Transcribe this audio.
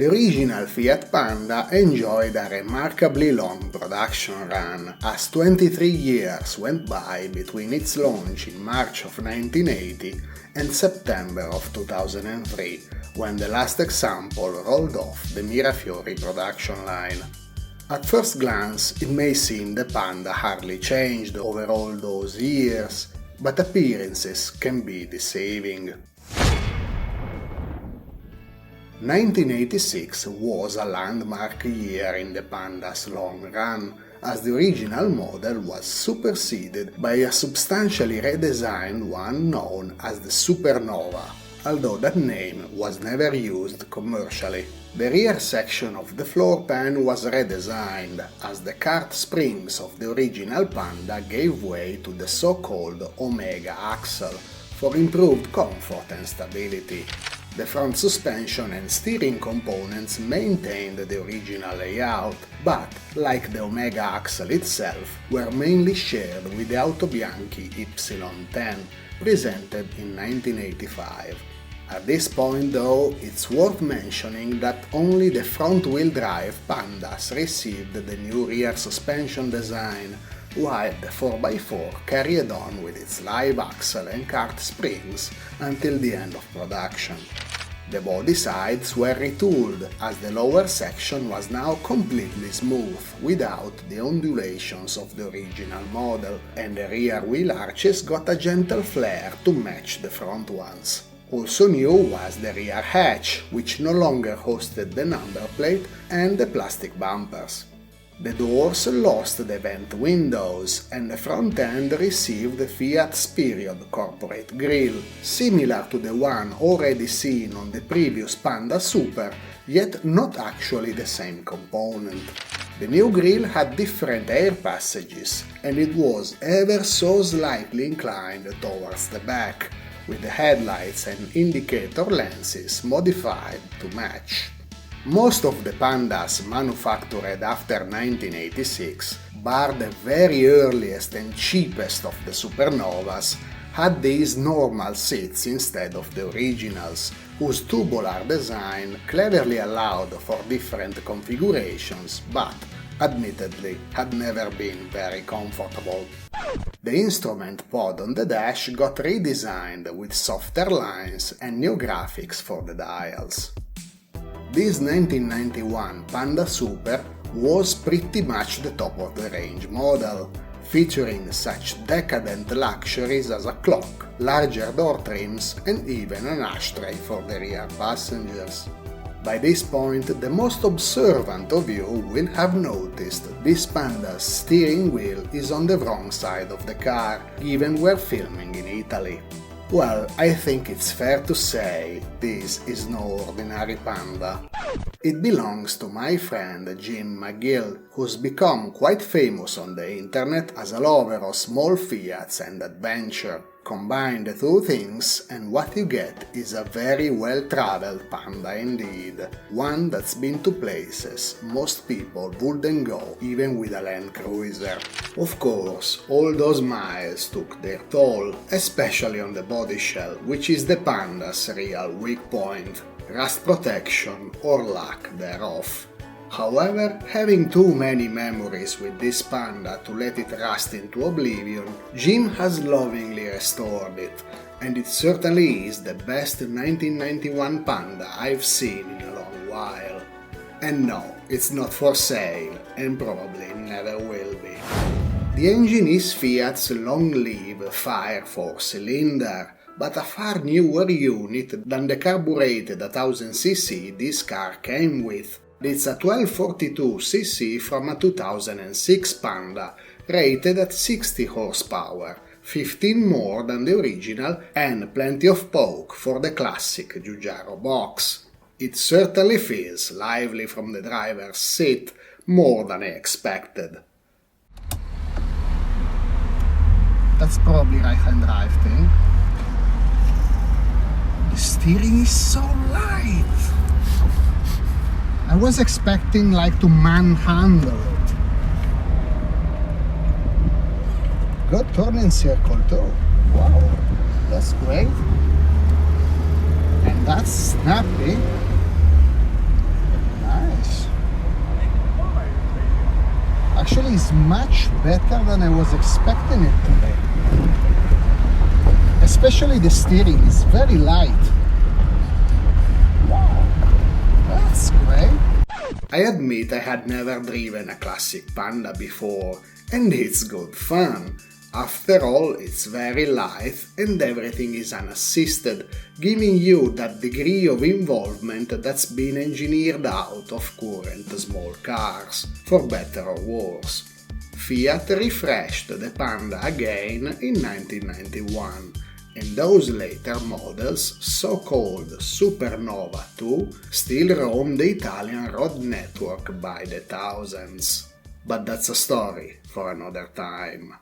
The original Fiat Panda enjoyed a remarkably long production run, as 23 years went by between its launch in March of 1980 and September of 2003, when the last example rolled off the Mirafiori production line. At first glance, it may seem the Panda hardly changed over all those years, but appearances can be deceiving. 1986 was a landmark year in the Panda's long run, as the original model was superseded by a substantially redesigned one known as the Supernova, although that name was never used commercially. The rear section of the floor pan was redesigned, as the cart springs of the original Panda gave way to the so-called Omega axle for improved comfort and stability. The front suspension and steering components maintained the original layout, but, like the Omega axle itself, were mainly shared with the Autobianchi Y10, presented in 1985. At this point, though, it's worth mentioning that only the front-wheel drive Pandas received the new rear suspension design, while the 4x4 carried on with its live axle and cart springs until the end of production. The body sides were retooled, as the lower section was now completely smooth, without the ondulations of the original model, and the rear wheel arches got a gentle flare to match the front ones. Also new was the rear hatch, which no longer hosted the number plate and the plastic bumpers. The doors lost the vent windows, and the front end received the Fiat's period corporate grille, similar to the one already seen on the previous Panda Super, yet not actually the same component. The new grille had different air passages, and it was ever so slightly inclined towards the back, with the headlights and indicator lenses modified to match. Most of the Pandas manufactured after 1986, bar the very earliest and cheapest of the Supernovas, had these normal seats instead of the originals, whose tubular design cleverly allowed for different configurations, but, admittedly, had never been very comfortable. The instrument pod on the dash got redesigned with softer lines and new graphics for the dials. This 1991 Panda Super was pretty much the top of the range model, featuring such decadent luxuries as a clock, larger door trims, and even an ashtray for the rear passengers. By this point, the most observant of you will have noticed this Panda's steering wheel is on the wrong side of the car, given we're filming in Italy. Well, I think it's fair to say this is no ordinary Panda. It belongs to my friend Jim Magill, who's become quite famous on the internet as a lover of small Fiats and adventure. Combine the two things and what you get is a very well-traveled Panda indeed, one that's been to places most people wouldn't go even with a Land Cruiser. Of course, all those miles took their toll, especially on the body shell, which is the Panda's real weak point, rust protection or lack thereof. However, having too many memories with this Panda to let it rust into oblivion, Jim has lovingly restored it, and it certainly is the best 1991 Panda I've seen in a long while. And no, it's not for sale, and probably never will be. The engine is Fiat's long-lived Fire 4-cylinder, but a far newer unit than the carbureted 1000cc this car came with. It's a 1242cc from a 2006 Panda, rated at 60 horsepower, 15 more than the original, and plenty of poke for the classic Giugiaro box. It certainly feels lively from the driver's seat, more than I expected. That's probably right-hand drive thing. The steering is so light! I was expecting to manhandle it. Good turning circle too. Wow, that's great. And that's snappy. is much better than I was expecting it to be. Especially the steering is very light. Wow, that's great. I admit I had never driven a classic Panda before, and it's good fun. After all, it's very light and everything is unassisted, giving you that degree of involvement that's been engineered out of current small cars, for better or worse. Fiat refreshed the Panda again in 1991, and those later models, so-called Supernova 2, still roam the Italian road network by the thousands. But that's a story for another time.